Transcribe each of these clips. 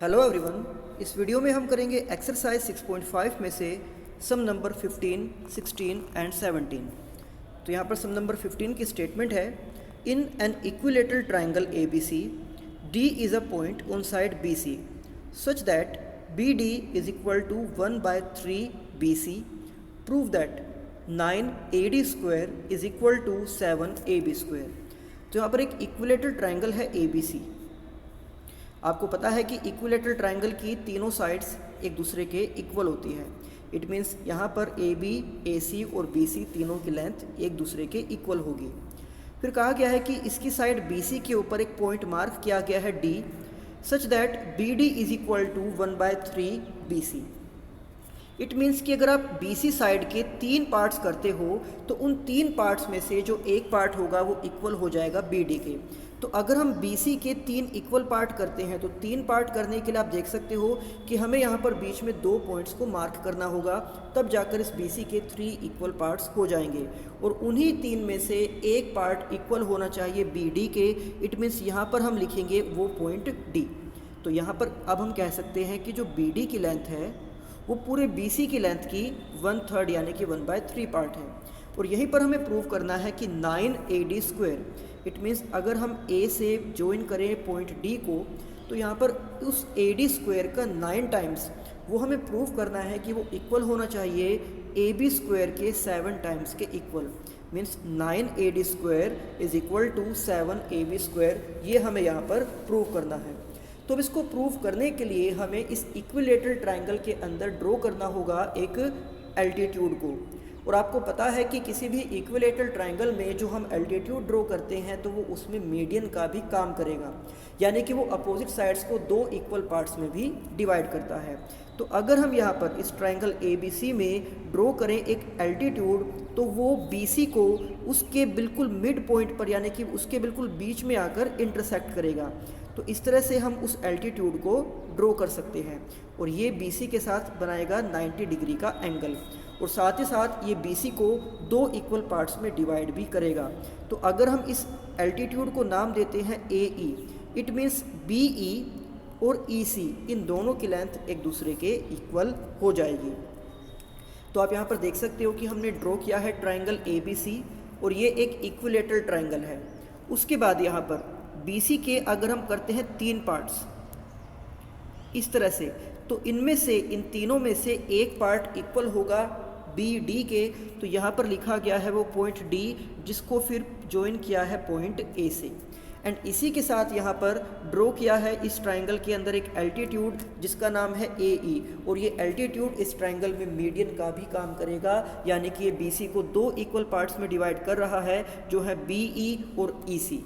Hello everyone. इस video में हम करेंगे एक्सरसाइज 6.5 में से सम नंबर 15, 16 एंड 17। तो यहाँ पर सम नंबर 15 की स्टेटमेंट है, in an equilateral triangle A B C D is a point on side B C such that B D is equal to 1/3 B C. Prove that 9 A D square is equal to 7 A B square. तो यहाँ पर एक equilateral triangle है A B सी। आपको पता है कि equilateral triangle की तीनों साइड्स एक दूसरे के इक्वल होती है। इट मीन्स यहाँ पर ए बी, ए सी और बी सी तीनों की लेंथ एक दूसरे के इक्वल होगी। फिर कहा गया है कि इसकी साइड बी सी के ऊपर एक पॉइंट मार्क किया गया है D, such that B D is equal to 1/3 B C. It means कि अगर आप बी सी साइड के 3 पार्ट्स करते हो तो उन 3 पार्ट्स में से जो एक पार्ट होगा वो इक्वल हो जाएगा बी डी के। तो अगर हम बी सी के 3 इक्वल पार्ट करते हैं तो 3 पार्ट करने के लिए आप देख सकते हो कि हमें यहाँ पर बीच में 2 पॉइंट्स को मार्क करना होगा, तब जाकर इस बी सी के 3 इक्वल पार्ट्स हो जाएंगे। और उन्हीं 3 में से एक पार्ट इक्वल होना चाहिए बी डी के। इट मीन्स यहाँ पर हम लिखेंगे वो पॉइंट डी। तो यहाँ पर अब हम कह सकते हैं कि जो बी डी की लेंथ है वो पूरे बी सी की लेंथ की 1/3 यानी कि 1/3 पार्ट है। और यहीं पर हमें प्रूव करना है कि 9 A D square, it means अगर हम ए से ज्वाइन करें पॉइंट डी को तो यहाँ पर उस ए डी स्क्वायर का 9 टाइम्स वो हमें प्रूव करना है कि वो इक्वल होना चाहिए ए बी स्क्वायर के 7 टाइम्स के इक्वल। Means 9 A D square is equal to 7 A B square, ये हमें यहाँ पर प्रूव करना है। तो इसको प्रूव करने के लिए हमें इस इक्विलेटरल ट्राइंगल के अंदर ड्रॉ करना होगा एक एल्टीट्यूड को। और आपको पता है कि किसी भी इक्विलेटरल ट्राइंगल में जो हम एल्टीट्यूड ड्रॉ करते हैं तो वो उसमें मीडियन का भी काम करेगा, यानी कि वो अपोजिट साइड्स को 2 इक्वल पार्ट्स में भी डिवाइड करता है। तो अगर हम यहाँ पर इस ट्राइंगल ए बी सी में ड्रॉ करें एक एल्टीट्यूड तो वो बी सी को उसके बिल्कुल मिड पॉइंट पर यानी कि उसके बिल्कुल बीच में आकर इंटरसेक्ट करेगा। तो इस तरह से हम उस एल्टीट्यूड को ड्रॉ कर सकते हैं और ये बी सी के साथ बनाएगा 90 डिग्री का एंगल, और साथ ही साथ ये बी सी को 2 इक्वल पार्ट्स में डिवाइड भी करेगा। तो अगर हम इस एल्टीट्यूड को नाम देते हैं ए ई, इट मीन्स बी ई और ई सी इन दोनों की लेंथ एक दूसरे के इक्वल हो जाएगी। तो आप यहाँ पर देख सकते हो कि हमने ड्रॉ किया है ट्राइंगल ए बी सी और ये एक इक्विलेटरल ट्राइंगल है। उसके बाद यहाँ पर बी सी के अगर हम करते हैं 3 पार्ट्स इस तरह से, तो इनमें से इन तीनों में से एक पार्ट इक्वल होगा बी डी के। तो यहाँ पर लिखा गया है वो पॉइंट डी, जिसको फिर ज्वाइन किया है पॉइंट ए से। एंड इसी के साथ यहाँ पर ड्रॉ किया है इस ट्राइंगल के अंदर एक एल्टीट्यूड जिसका नाम है ए ई, और ये एल्टीट्यूड इस ट्राइंगल में मीडियन का भी काम करेगा, यानी कि ये बी सी को 2 इक्वल पार्ट्स में डिवाइड कर रहा है जो है बी ई और ई सी।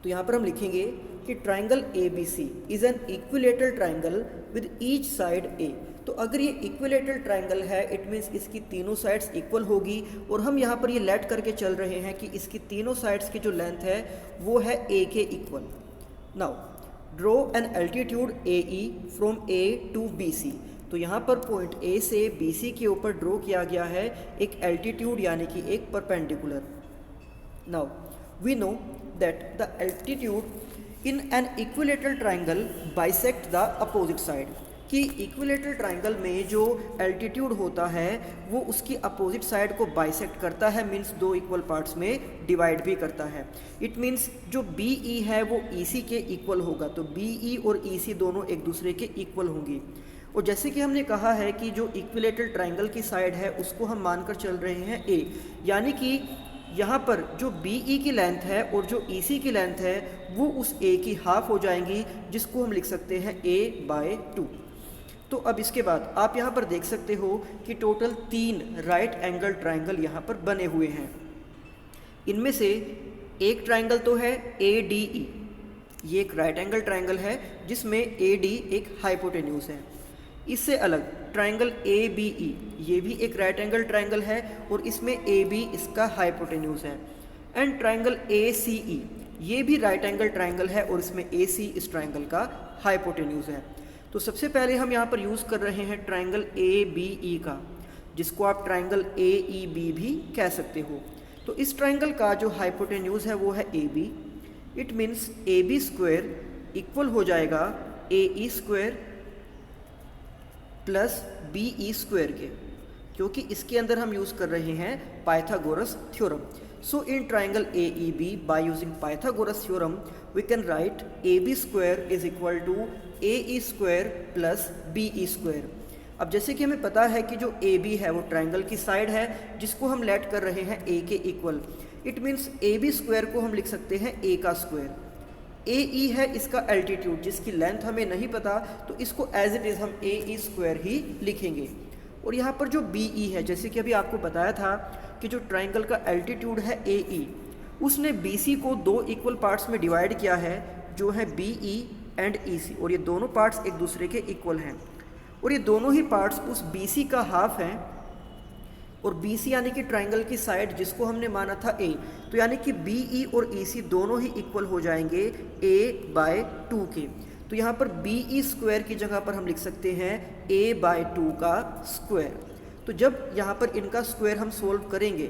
तो यहाँ पर हम लिखेंगे कि triangle A B C is an equilateral triangle with each side A. तो अगर ये इक्विलेटरल ट्राइंगल है इट मीन्स इसकी तीनों साइड्स इक्वल होगी, और हम यहाँ पर ये लेट करके चल रहे हैं कि इसकी तीनों साइड्स की जो लेंथ है वो है ए के equal. Now draw an altitude A E from A to B C. तो यहाँ पर पॉइंट ए से बी सी के ऊपर ड्रॉ किया गया है एक एल्टीट्यूड यानी कि एक perpendicular. Now we know that the altitude in an equilateral triangle bisect the opposite side, कि इक्विलेटरल ट्राइंगल में जो एल्टीट्यूड होता है वो उसकी अपोजिट साइड को बाइसेक्ट करता है, मीन्स 2 इक्वल पार्ट्स में डिवाइड भी करता है। इट मीन्स जो बी ई है वो ई सी के इक्वल होगा, तो बी ई और ई सी दोनों एक दूसरे के इक्वल होंगी। और जैसे कि हमने कहा है कि जो इक्विलेटरल ट्राइंगल की साइड है उसको हम मानकर चल रहे हैं ए, यानी कि यहाँ पर जो बी ई की लेंथ है और जो ई सी की लेंथ है वो उस ए की हाफ हो जाएंगी, जिसको हम लिख सकते हैं a/2। तो अब इसके बाद आप यहाँ पर देख सकते हो कि टोटल 3 राइट एंगल ट्राइंगल यहाँ पर बने हुए हैं। इनमें से एक ट्राइंगल तो है ए डी ई, ये एक राइट एंगल ट्राइंगल है जिसमें ए डी एक हाइपोटेन्यूज है। इससे अलग ट्राइंगल ए बी ई, ये भी एक राइट एंगल ट्राइंगल है और इसमें ए बी इसका हाइपोटेन्यूज है। एंड ट्राइंगल ए सी ई, ये भी राइट एंगल ट्राइंगल है और इसमें ए सी इस ट्राइंगल का हाइपोटेन्यूज है। तो सबसे पहले हम यहाँ पर यूज़ कर रहे हैं ट्राइंगल ए बी ई का, जिसको आप ट्राइंगल ए ई बी भी कह सकते हो। तो इस ट्राइंगल का जो हाइपोटेन्यूज है वो है A B. It means A B square equal हो जाएगा A square plus B square के, क्योंकि इसके अंदर हम यूज़ कर रहे हैं Pythagoras theorem. So in triangle AEB by using Pythagoras theorem we can write AB square is equal to AE square plus BE square. अब जैसे कि हमें पता है कि जो AB है वो ट्राइंगल की साइड है जिसको हम लेट कर रहे हैं A के equal, it means AB square को हम लिख सकते हैं A का स्क्वायर। AE है इसका एल्टीट्यूड जिसकी लेंथ हमें नहीं पता, तो इसको एज इट इज़ हम AE स्क्वायर ही लिखेंगे। और यहाँ पर जो BE है, जैसे कि अभी आपको बताया था कि जो ट्राइंगल का एल्टीट्यूड है AE, उसने BC को दो इक्वल पार्ट्स में डिवाइड किया है जो है BE एंड EC, और ये दोनों पार्ट्स एक दूसरे के इक्वल हैं और ये दोनों ही पार्ट्स उस BC का हाफ हैं। और BC यानी कि ट्राइंगल की साइड जिसको हमने माना था A, तो यानी कि BE और EC दोनों ही इक्वल हो जाएंगे A/2 के। तो यहाँ पर BE स्क्वायर की जगह पर हम लिख सकते हैं A/2 का स्क्वायर। तो जब यहाँ पर इनका स्क्वायर हम सोल्व करेंगे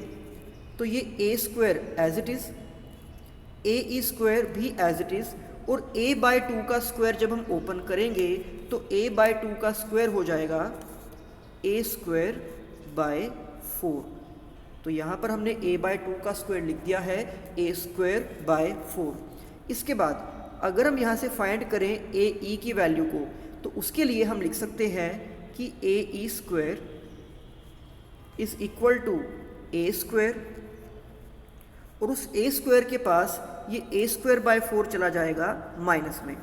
तो ये A square as it is, AE square भी एज इट इज़, और A/2 का स्क्वायर जब हम ओपन करेंगे तो A/2 का स्क्वायर हो जाएगा A स्क्वायर बाय 4। तो यहाँ पर हमने A/2 का स्क्वायर लिख दिया है A स्क्वायर बाय 4। इसके बाद अगर हम यहाँ से फाइंड करें AE की वैल्यू को, तो उसके लिए हम लिख सकते हैं कि AE square is equal to A square, और उस A स्क्वायर के पास ये A स्क्वायर बाय 4 चला जाएगा माइनस में,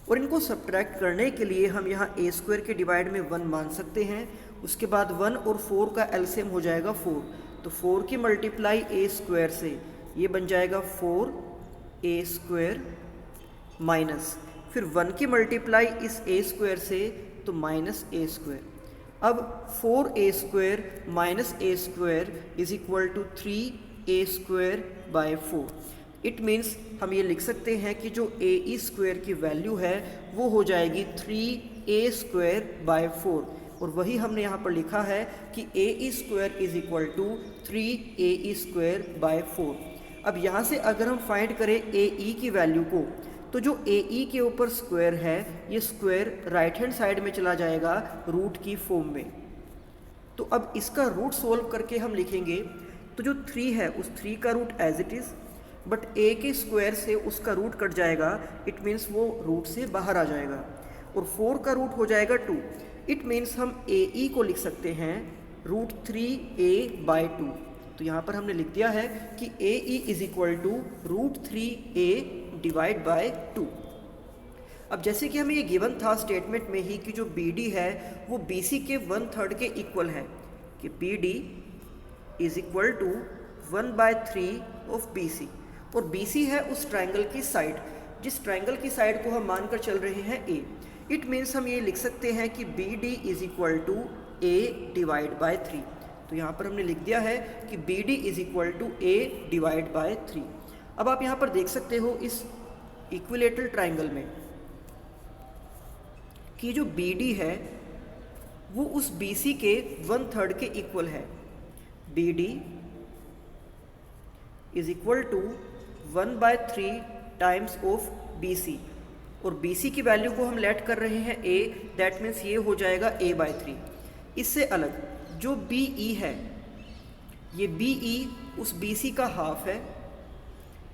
और इनको सब्ट्रैक्ट करने के लिए हम यहाँ A स्क्वायर के डिवाइड में 1 मान सकते हैं। उसके बाद 1 और 4 का एलसीएम हो जाएगा 4, तो 4 की मल्टीप्लाई A स्क्वायर से ये बन जाएगा 4A स्क्वायर माइनस फिर 1 की मल्टीप्लाई इस A स्क्वायर से तो माइनस A स्क्वायर। अब 4A square minus A square is equal to 3A square by 4। It means हम ये लिख सकते हैं कि जो AE स्क्वायर की वैल्यू है वो हो जाएगी 3A स्क्वायर बाय 4, और वही हमने यहाँ पर लिखा है कि AE square is equal to 3AE square by 4। अब यहाँ से अगर हम फाइंड करें AE की वैल्यू को, तो जो AE के ऊपर स्क्वायर है ये स्क्वायर राइट हैंड साइड में चला जाएगा रूट की फॉर्म में। तो अब इसका रूट सोल्व करके हम लिखेंगे, तो जो 3 है उस 3 का root as it is, but A के स्क्वायर से उसका रूट कट जाएगा, इट मीन्स वो रूट से बाहर आ जाएगा, और 4 का रूट हो जाएगा 2। इट मीन्स हम AE को लिख सकते हैं रूट 3A/2। तो यहाँ पर हमने लिख दिया है कि AE is equal to root 3A divide by 2। अब जैसे कि हमें ये गिवन था स्टेटमेंट में ही कि जो BD है वो BC के 1/3 के इक्वल है, कि BD is equal to 1/3 of BC, और BC है उस ट्राइंगल की साइड जिस ट्राइंगल की साइड को हम मानकर चल रहे हैं A। इट मीन्स हम ये लिख सकते हैं कि BD is equal to A divide by 3। तो यहाँ पर हमने लिख दिया है कि BD is equal to A divide by 3। अब आप यहाँ पर देख सकते हो इस इक्विलेटरल ट्राइंगल में कि जो BD है वो उस BC के 1/3 के इक्वल है। BD is equal to 1/3 times of BC, और BC की वैल्यू को हम लेट कर रहे हैं A, दैट मीन्स ये हो जाएगा A/3। इससे अलग जो BE है, ये BE उस BC का हाफ है,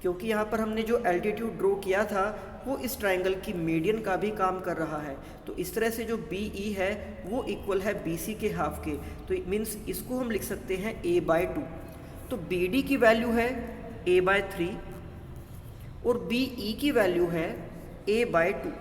क्योंकि यहाँ पर हमने जो एल्टीट्यूड ड्रॉ किया था वो इस ट्राइंगल की मीडियन का भी काम कर रहा है। तो इस तरह से जो BE है वो इक्वल है BC के हाफ के, तो इट मीन्स इसको हम लिख सकते हैं A/2। तो BD की वैल्यू है A/3 और BE की वैल्यू है A/2।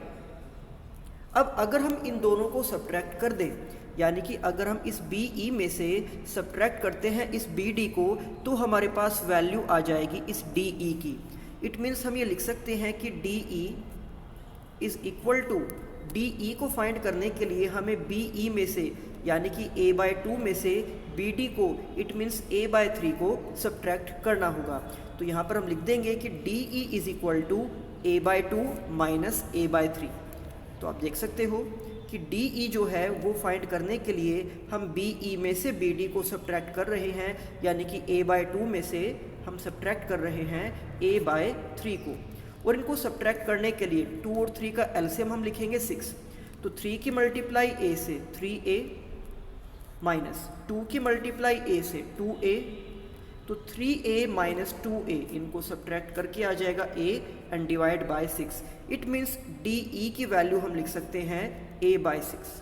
अब अगर हम इन दोनों को सब्ट्रैक्ट कर दें, यानी कि अगर हम इस BE में से सब्ट्रैक्ट करते हैं इस BD को, तो हमारे पास वैल्यू आ जाएगी इस DE की। इट मीन्स हम ये लिख सकते हैं कि DE is equal to, DE को फाइंड करने के लिए हमें BE में से यानी कि A/2 में से BD को, इट मीन्स A/3 को सब्ट्रैक्ट करना होगा। तो यहाँ पर हम लिख देंगे कि DE is equal to A/2 minus A/3। तो आप देख सकते हो कि DE जो है वो फाइंड करने के लिए हम BE में से BD को सब्ट्रैक्ट कर रहे हैं, यानी कि A/2 में से हम सब्ट्रैक्ट कर रहे हैं A/3 को। और इनको सब्ट्रैक्ट करने के लिए 2 और 3 का एलसीएम हम लिखेंगे 6। तो 3 की मल्टीप्लाई a से 3a माइनस 2 की मल्टीप्लाई a से 2a, तो 3a माइनस 2a इनको सब्ट्रैक्ट करके आ जाएगा a and divide by 6। It means DE की वैल्यू हम लिख सकते हैं a/6।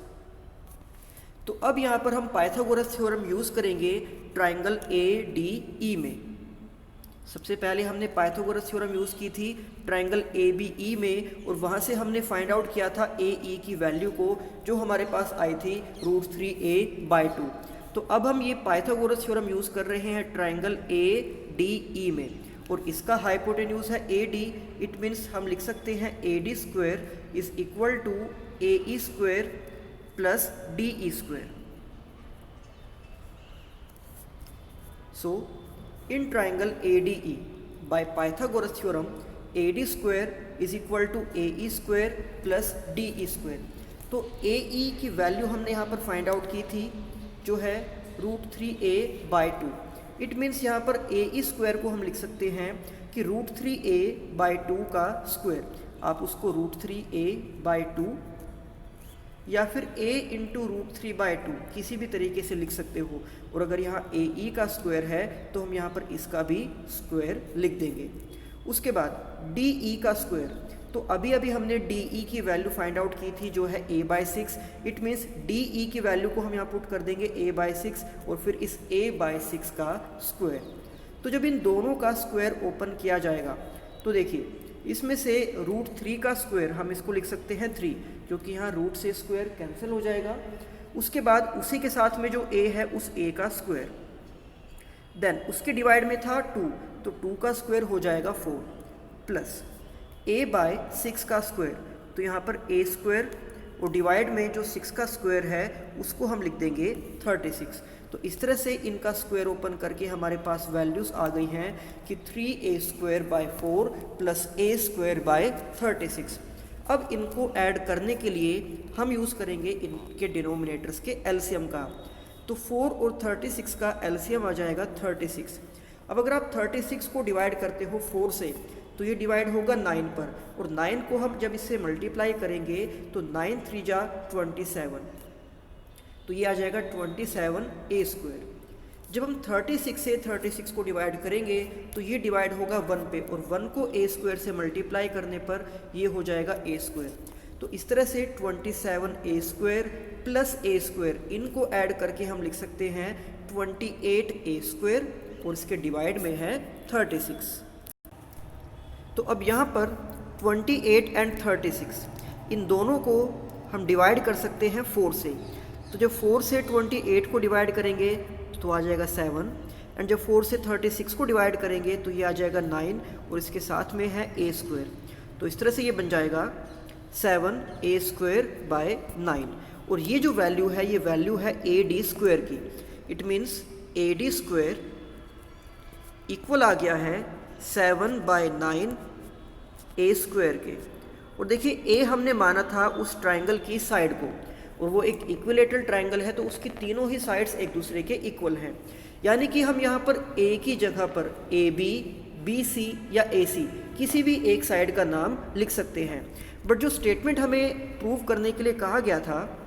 तो अब यहाँ पर हम पाइथागोरस थ्योरम यूज़ करेंगे ट्राइंगल ADE में। सबसे पहले हमने पाइथागोरस थ्योरम यूज़ की थी ट्राइंगल ABE में, और वहाँ से हमने फाइंड आउट किया था AE की वैल्यू को, जो हमारे पास आई थी √3a/2। तो अब हम ये पाइथागोरस थ्योरम यूज़ कर रहे हैं ट्राइंगल ADE में, और इसका हाइपोटेन्यूज है AD। इट मीन्स हम लिख सकते हैं AD² is equal to AE² plus DE²। So in triangle ADE by Pythagoras theorem AD² is equal to AE² plus DE²। तो AE की वैल्यू हमने यहाँ पर फाइंड आउट की थी जो है √3a/2। इट मीन्स यहाँ पर AE² को हम लिख सकते हैं कि √3a/2 का स्क्वायर। आप उसको √3a/2 या फिर a इंटू √3/2 किसी भी तरीके से लिख सकते हो, और अगर यहाँ AE का स्क्वायर है तो हम यहाँ पर इसका भी स्क्वायर लिख देंगे। उसके बाद DE का स्क्वायर, तो अभी अभी हमने DE की वैल्यू फाइंड आउट की थी जो है a/6। इट मीन्स DE की वैल्यू को हम यहाँ पुट कर देंगे a/6 और फिर इस a/6 का स्क्वायर। तो जब इन दोनों का स्क्वायर ओपन किया जाएगा तो देखिए इसमें से √3 का स्क्वायर हम इसको लिख सकते हैं 3, क्योंकि यहाँ रूट से स्क्वायर कैंसिल हो जाएगा। उसके बाद उसी के साथ में जो a है उस a का स्क्वायर, देन उसके डिवाइड में था 2, तो 2 का स्क्वायर हो जाएगा 4 प्लस a/6 का स्क्वायर, तो यहाँ पर a², और डिवाइड में जो 6 का स्क्वायर है उसको हम लिख देंगे 36। तो इस तरह से इनका स्क्वायर ओपन करके हमारे पास वैल्यूज़ आ गई हैं कि 3a² प्लस a²/36। अब इनको ऐड करने के लिए हम यूज़ करेंगे इनके डिनोमिनेटर्स के एलसीएम का। तो 4 और 36 का एलसीएम आ जाएगा 36। अब अगर आप 36 को डिवाइड करते हो 4 से तो ये डिवाइड होगा 9 पर, और 9 को हम जब इससे मल्टीप्लाई करेंगे तो 9 3 जा 27, तो ये आ जाएगा 27a²। जब हम 36 से 36 को डिवाइड करेंगे तो ये डिवाइड होगा 1 पे, और 1 को a² से मल्टीप्लाई करने पर ये हो जाएगा a²। तो इस तरह से 27a² प्लस a², इनको ऐड करके हम लिख सकते हैं 28a², और इसके डिवाइड में है 36। तो अब यहाँ पर 28 एंड 36 इन दोनों को हम डिवाइड कर सकते हैं 4 से। तो जब 4 से 28 को डिवाइड करेंगे तो आ जाएगा 7, एंड जब 4 से 36 को डिवाइड करेंगे तो ये आ जाएगा 9, और इसके साथ में है a²। तो इस तरह से ये बन जाएगा 7a²/9, और ये जो वैल्यू है ये वैल्यू है AD² की। इट मीन्स AD² इक्वल आ गया है 7/9 a² के। और देखिए a हमने माना था उस ट्राइंगल की साइड को, और वो एक इक्विलेटरल ट्राइंगल है तो उसकी तीनों ही साइड्स एक दूसरे के इक्वल हैं, यानी कि हम यहाँ पर a की जगह पर AB, BC या AC किसी भी एक साइड का नाम लिख सकते हैं। बट जो स्टेटमेंट हमें प्रूव करने के लिए कहा गया था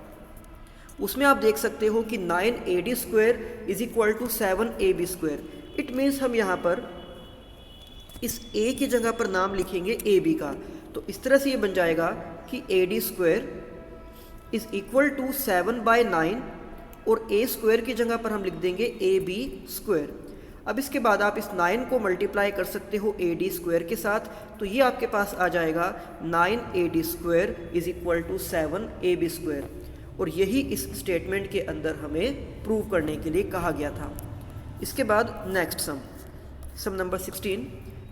उसमें आप देख सकते हो कि 9AD² is equal to 7AB²। It means हम यहाँ पर इस a की जगह पर नाम लिखेंगे AB का। तो इस तरह से ये बन जाएगा कि AD² इज इक्वल टू 7/9, और a² की जगह पर हम लिख देंगे AB²। अब इसके बाद आप इस 9 को मल्टीप्लाई कर सकते हो AD² के साथ, तो ये आपके पास आ जाएगा 9AD² is equal to 7AB², और यही इस स्टेटमेंट के अंदर हमें प्रूव करने के लिए कहा गया था। इसके बाद नेक्स्ट सम नंबर 16,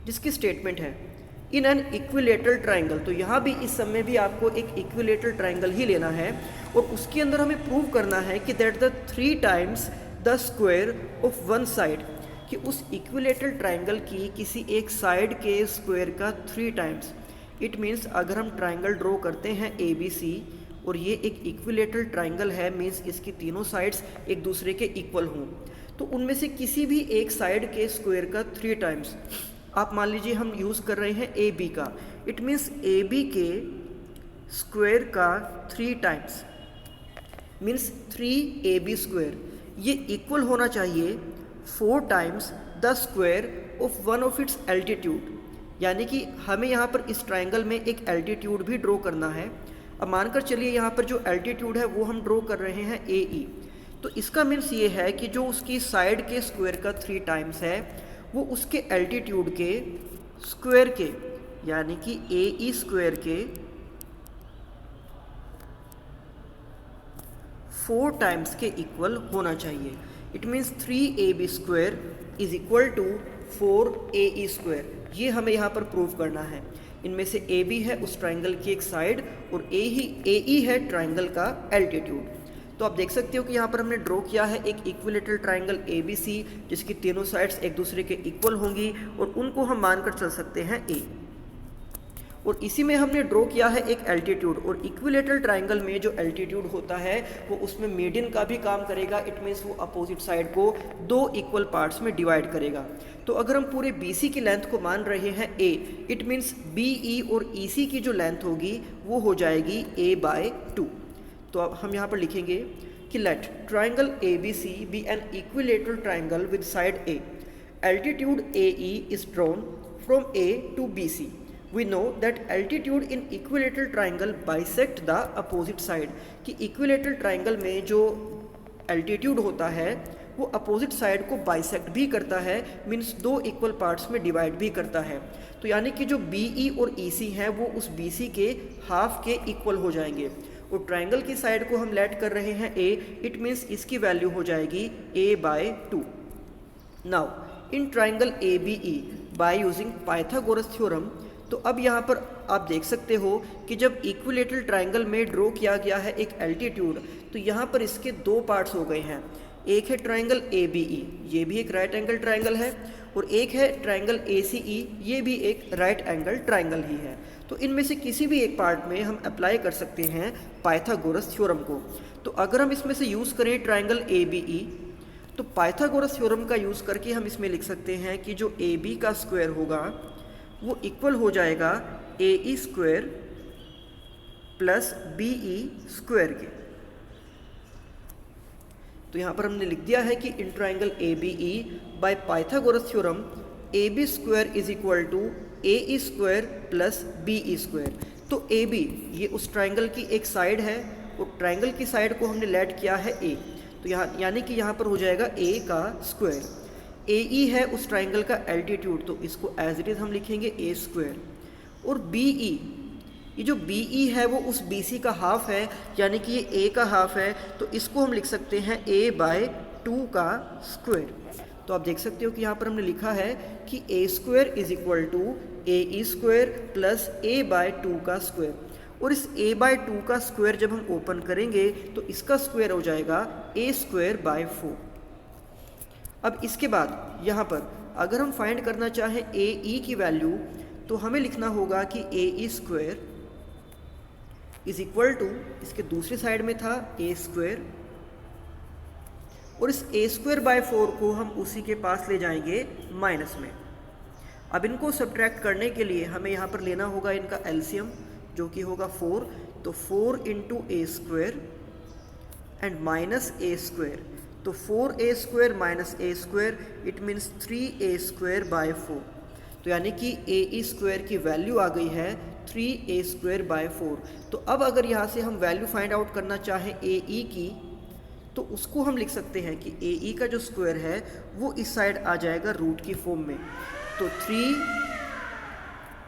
जिसकी स्टेटमेंट है इन एन इक्विलेटरल ट्राइंगल। तो यहाँ भी इस सम में भी आपको एक इक्विलेटरल ट्राइंगल ही लेना है, और उसके अंदर हमें प्रूव करना है कि that the 3 times the square of one side, कि उस इक्विलेटरल ट्राइंगल की किसी एक साइड के स्क्वायर का 3 टाइम्स। इट मीन्स अगर हम ट्राइंगल ड्रॉ करते हैं ABC और ये एक इक्विलेटरल ट्राइंगल है, मीन्स इसकी तीनों साइड्स एक दूसरे के इक्वल हों, तो उनमें से किसी भी एक साइड के स्क्वायर का 3 टाइम्स आप मान लीजिए हम यूज़ कर रहे हैं ए बी का, इट मीन्स ए बी के स्क्वायर का 3 टाइम्स मीन्स 3ab स्क्वायर, ये इक्वल होना चाहिए 4 times the square of one of its altitude. यानी कि हमें यहाँ पर इस ट्राइंगल में एक एल्टीट्यूड भी ड्रॉ करना है। अब मानकर चलिए यहाँ पर जो एल्टीट्यूड है वो हम ड्रॉ कर रहे हैं ए ई, तो इसका मीन्स ये है कि जो उसकी साइड के स्क्वायर का 3 टाइम्स है वो उसके एल्टीट्यूड के स्क्वायर के यानी कि ए ई स्क्वायर के 4 टाइम्स के इक्वल होना चाहिए। It means 3ab square is equal to 4ae square. ये हमें यहाँ पर प्रूव करना है। इनमें से ab है उस ट्राइंगल की एक साइड और ae है ट्राइंगल का एल्टीट्यूड। तो आप देख सकते हो कि यहाँ पर हमने ड्रॉ किया है एक इक्विलेटरल ट्राइंगल ABC जिसकी तीनों साइड्स एक दूसरे के इक्वल होंगी और उनको हम मानकर चल सकते हैं A। और इसी में हमने ड्रॉ किया है एक एल्टीट्यूड, और इक्विलेटरल ट्राइंगल में जो एल्टीट्यूड होता है वो उसमें मीडियन का भी काम करेगा। इट मीन्स वो अपोजिट साइड को 2 इक्वल पार्ट्स में डिवाइड करेगा। तो अगर हम पूरे BC की लेंथ को मान रहे हैं A, इट मीन्स BE और EC की जो लेंथ होगी वो हो जाएगी A/2। तो अब हम यहाँ पर लिखेंगे कि let triangle ABC be an equilateral triangle with side A, altitude AE is drawn from A to BC। We know that altitude in equilateral triangle bisect the opposite side, कि equilateral triangle में जो altitude होता है वो opposite side को bisect भी करता है, मीन्स 2 इक्वल पार्ट्स में डिवाइड भी करता है। तो यानी कि जो BE और EC हैं वो उस BC के हाफ के इक्वल हो जाएंगे। और ट्राइंगल की साइड को हम लेट कर रहे हैं A, इट मीन्स इसकी वैल्यू हो जाएगी A/2। Now in triangle ABE bye using Pythagoras theorem, तो अब यहाँ पर आप देख सकते हो कि जब इक्विलेटरल ट्राइंगल में ड्रॉ किया गया है एक एल्टीट्यूड, तो यहाँ पर इसके 2 पार्ट्स हो गए हैं। एक है ट्राइंगल ABE, ये भी एक राइट एंगल ट्राइंगल है, और एक है ट्राइंगल ACE, ये भी एक राइट एंगल ट्राइंगल ही है। तो इनमें से किसी भी एक पार्ट में हम अप्लाई कर सकते हैं पाइथागोरस थ्योरम को। तो अगर हम इसमें से यूज़ करें ट्राइंगल ABE, तो पाइथागोरस थ्योरम का यूज़ करके हम इसमें लिख सकते हैं कि जो AB का स्क्वायर होगा वो इक्वल हो जाएगा AE square plus BE square के। तो यहाँ पर हमने लिख दिया है कि in triangle ABE by Pythagoras theorem AB square is equal to AE square plus BE square. तो AB ये उस ट्राइंगल की एक साइड है और ट्राइंगल की साइड को हमने लेट किया है A, तो यहाँ यानी कि यहाँ पर हो जाएगा A का स्क्वायर। AE है उस ट्राइंगल का एल्टीट्यूड, तो इसको एज इट इज़ हम लिखेंगे A स्क्वायर। और BE, ये जो BE है वो उस BC का हाफ है, यानी कि ये A का हाफ है, तो इसको हम लिख सकते हैं A/2 का स्क्वायर। तो आप देख सकते हो कि यहाँ पर हमने लिखा है कि A square is equal to AE square plus A/2 का स्क्वायर। और इस A/2 का स्क्वायर जब हम ओपन करेंगे तो इसका स्क्वायर हो जाएगा A²/4। अब इसके बाद यहाँ पर अगर हम फाइंड करना चाहें AE की वैल्यू, तो हमें लिखना होगा कि AE square is equal to, इसके दूसरी साइड में था A स्क्वायर, और इस A²/4 को हम उसी के पास ले जाएंगे माइनस में। अब इनको सब्ट्रैक्ट करने के लिए हमें यहाँ पर लेना होगा इनका एलसीएम, जो कि होगा 4। तो 4 × A square and minus A square, तो 4A square minus A square, it means 3A²/4। तो यानी कि AE स्क्वायर की वैल्यू आ गई है 3A²/4। तो अब अगर यहाँ से हम वैल्यू फाइंड आउट करना चाहें AE की, तो उसको हम लिख सकते हैं कि AE का जो स्क्वायर है वो इस साइड आ जाएगा रूट की फॉर्म में। तो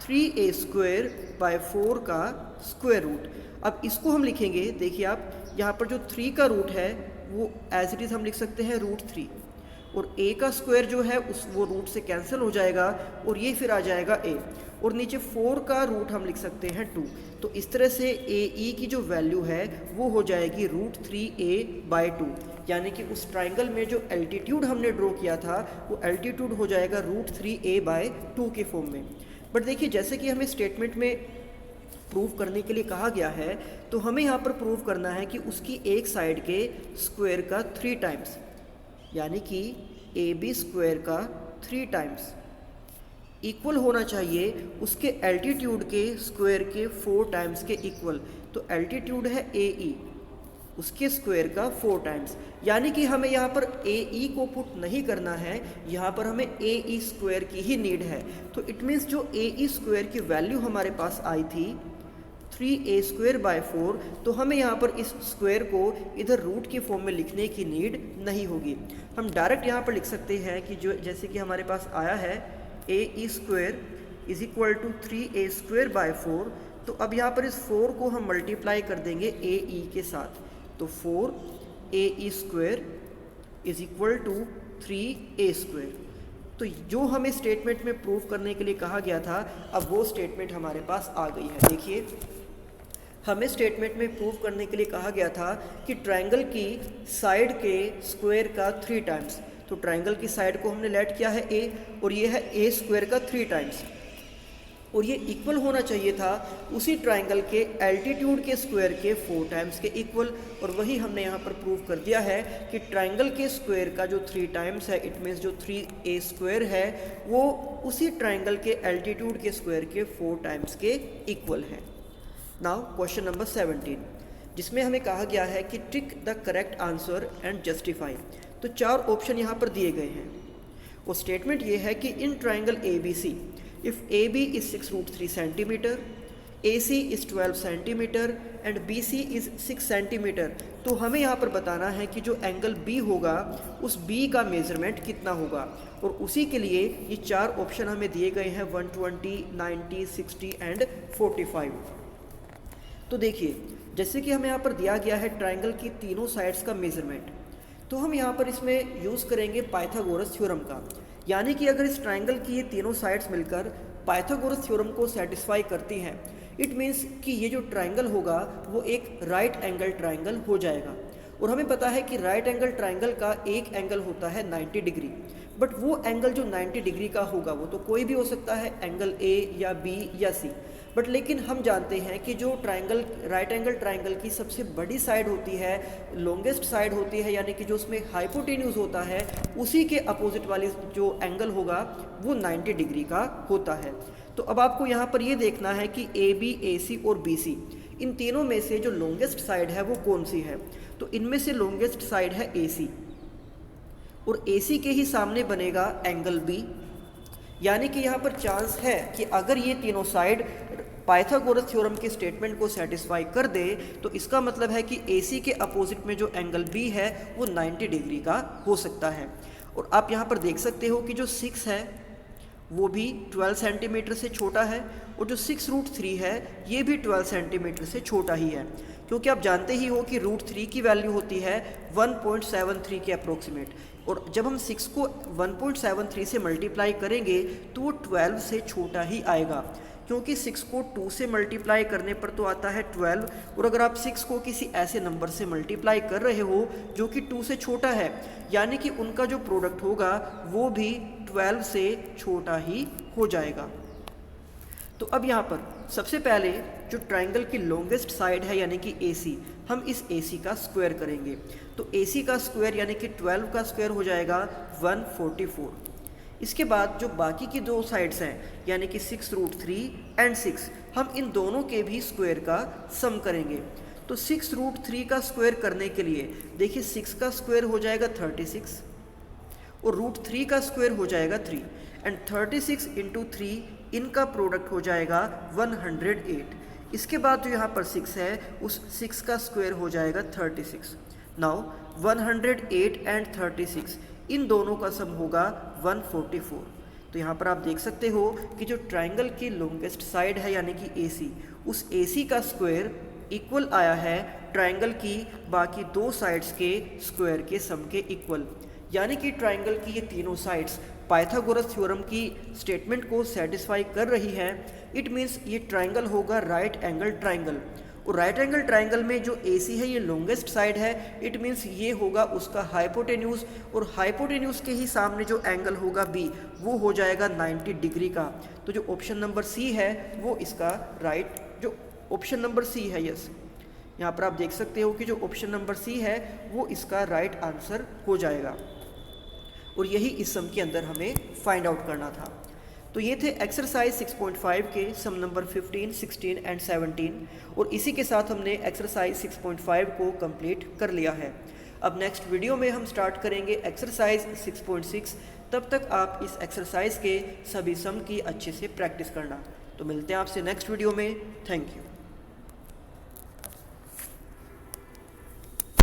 3A²/4 का स्क्वायर रूट। अब इसको हम लिखेंगे, देखिए आप यहाँ पर जो 3 का रूट है वो एज इट इज़ हम लिख सकते हैं √3, और A का स्क्वायर जो है वो रूट से कैंसिल हो जाएगा और ये फिर आ जाएगा A, और नीचे 4 का रूट हम लिख सकते हैं 2। तो इस तरह से AE की जो वैल्यू है वो हो जाएगी √3A/2, यानी कि उस ट्राइंगल में जो एल्टीट्यूड हमने ड्रॉ किया था वो एल्टीट्यूड हो जाएगा √3A/2 के फॉर्म में। बट देखिए जैसे कि हमें स्टेटमेंट में प्रूव करने के लिए कहा गया है, तो हमें यहाँ पर प्रूव करना है कि उसकी एक साइड के स्क्वायर का 3 टाइम्स, यानी कि AB स्क्वायर का 3 टाइम्स इक्वल होना चाहिए उसके एल्टीट्यूड के स्क्वायर के 4 टाइम्स के इक्वल। तो एल्टीट्यूड है AE, उसके स्क्वायर का 4 टाइम्स, यानी कि हमें यहाँ पर AE को पुट नहीं करना है, यहाँ पर हमें AE स्क्वायर की ही नीड है। तो इट मीन्स जो AE स्क्वायर की वैल्यू हमारे पास आई थी 3A स्क्वायर बाय 4, तो हमें यहाँ पर इस स्क्वायर को इधर रूट के फॉर्म में लिखने की नीड नहीं होगी। हम डायरेक्ट यहाँ पर लिख सकते हैं कि जो जैसे कि हमारे पास आया है AE square is equal to 3A square by 4, तो अब यहाँ पर इस 4 को हम मल्टीप्लाई कर देंगे AE के साथ, तो 4AE square is equal to 3A square. तो जो हमें स्टेटमेंट में प्रूव करने के लिए कहा गया था, अब वो स्टेटमेंट हमारे पास आ गई है। देखिए, हमें स्टेटमेंट में प्रूव करने के लिए कहा गया था कि ट्रायंगल की साइड के स्क्वायर का 3 टाइम्स, तो ट्रायंगल की साइड को हमने लेट किया है A, और ये है A स्क्वायर का 3 टाइम्स, और ये इक्वल होना चाहिए था उसी ट्रायंगल के एल्टीट्यूड के स्क्वायर के 4 टाइम्स के इक्वल। और वही हमने यहाँ पर प्रूव कर दिया है कि ट्रायंगल के स्क्वायर का जो 3 टाइम्स है, इट मीन्स जो 3A स्क्वायर है वो उसी ट्रायंगल के एल्टीट्यूड के स्क्वायर के 4 टाइम्स के इक्वल है। नाउ क्वेश्चन नंबर 17, जिसमें हमें कहा गया है कि tick the correct answer and justify. तो 4 ऑप्शन यहाँ पर दिए गए हैं। वो स्टेटमेंट ये है कि in triangle ABC, if AB is 6√3 centimeter, AC is 12 centimeter and BC is 6 centimeter, तो हमें यहाँ पर बताना है कि जो एंगल B होगा उस B का मेजरमेंट कितना होगा। और उसी के लिए ये 4 ऑप्शन हमें दिए गए हैं 120, 90, 60 एंड 45। तो देखिए, जैसे कि हमें यहाँ पर दिया गया है ट्रायंगल की तीनों साइड्स का मेजरमेंट, तो हम यहाँ पर इसमें यूज़ करेंगे पाइथागोरस थ्योरम का। यानी कि अगर इस ट्रायंगल की ये तीनों साइड्स मिलकर पाइथागोरस थ्योरम को सेटिस्फाई करती हैं, इट मीन्स कि ये जो ट्रायंगल होगा वो एक राइट एंगल ट्रायंगल हो जाएगा। और हमें पता है कि राइट एंगल ट्रायंगल का एक एंगल होता है 90 डिग्री, बट वो एंगल जो 90 डिग्री का होगा वो तो कोई भी हो सकता है, एंगल A या B या C। बट लेकिन हम जानते हैं कि जो ट्रायंगल राइट एंगल ट्रायंगल की सबसे बड़ी साइड होती है, लॉन्गेस्ट साइड होती है, यानी कि जो उसमें हाइपोटेन्यूज होता है, उसी के अपोजिट वाली जो एंगल होगा वो 90 डिग्री का होता है। तो अब आपको यहाँ पर ये देखना है कि AB, AC और BC, इन तीनों में से जो लॉन्गेस्ट साइड है वो कौन सी है। तो इनमें से लॉन्गेस्ट साइड है AC, और AC के ही सामने बनेगा एंगल B, यानी कि यहाँ पर चांस है कि अगर ये तीनों साइड पाइथागोरस थ्योरम के स्टेटमेंट को सेटिस्फाई कर दे, तो इसका मतलब है कि AC के अपोजिट में जो एंगल B है वो 90 डिग्री का हो सकता है। और आप यहाँ पर देख सकते हो कि जो 6 है वो भी 12 सेंटीमीटर से छोटा है, और जो 6√3 है ये भी 12 सेंटीमीटर से छोटा ही है, क्योंकि आप जानते ही हो कि √3 की वैल्यू होती है 1.73 के अप्रोक्सीमेट, और जब हम 6 को 1.73 से मल्टीप्लाई करेंगे तो वो 12 से छोटा ही आएगा, क्योंकि 6 को 2 से मल्टीप्लाई करने पर तो आता है 12, और अगर आप 6 को किसी ऐसे नंबर से मल्टीप्लाई कर रहे हो जो कि 2 से छोटा है, यानी कि उनका जो प्रोडक्ट होगा वो भी 12 से छोटा ही हो जाएगा। तो अब यहाँ पर सबसे पहले जो ट्रायंगल की लॉन्गेस्ट साइड है यानी कि AC, हम इस AC का स्क्वायर करेंगे। तो AC का स्क्वायर यानी कि 12 का स्क्वायर हो जाएगा 144। इसके बाद जो बाकी की दो साइड्स हैं यानी कि 6√3 एंड 6, हम इन दोनों के भी स्क्वायर का सम करेंगे। तो 6√3 का स्क्वायर करने के लिए देखिए 6 का स्क्वायर हो जाएगा 36, और √3 का स्क्वायर हो जाएगा 3, एंड 36 × 3 इनका प्रोडक्ट हो जाएगा 108। इसके बाद जो यहाँ पर 6 है उस 6 का स्क्वायर हो जाएगा 36। नाउ 108 एंड 36 इन दोनों का सम होगा 144। तो यहाँ पर आप देख सकते हो कि जो ट्रायंगल की लॉन्गेस्ट साइड है यानी कि AC, उस AC का स्क्वायर इक्वल आया है ट्रायंगल की बाकी दो साइड्स के स्क्वायर के सम के इक्वल, यानी कि ट्रायंगल की ये तीनों साइड्स पाइथागोरस थ्योरम की स्टेटमेंट को सेटिस्फाई कर रही है। इट मीन्स ये ट्रायंगल होगा राइट एंगल ट्रायंगल, और राइट एंगल ट्रायंगल में जो AC है ये लॉन्गेस्ट साइड है, इट मीन्स ये होगा उसका हाइपोटेन्यूज, और हाइपोटेन्यूज के ही सामने जो एंगल होगा B वो हो जाएगा 90 डिग्री का। तो जो ऑप्शन नंबर C है वो इसका राइट, जो ऑप्शन नंबर C है, यस, यहाँ पर आप देख सकते हो कि जो ऑप्शन नंबर C है वो इसका राइट आंसर हो जाएगा, और यही इस सम के अंदर हमें फाइंड आउट करना था। तो ये थे एक्सरसाइज 6.5 के सम नंबर 15, 16 एंड 17 और इसी के साथ हमने एक्सरसाइज 6.5 को कंप्लीट कर लिया है। अब नेक्स्ट वीडियो में हम स्टार्ट करेंगे एक्सरसाइज 6.6। तब तक आप इस एक्सरसाइज के सभी सम की अच्छे से प्रैक्टिस करना। तो मिलते हैं आपसे नेक्स्ट वीडियो में। Thank you.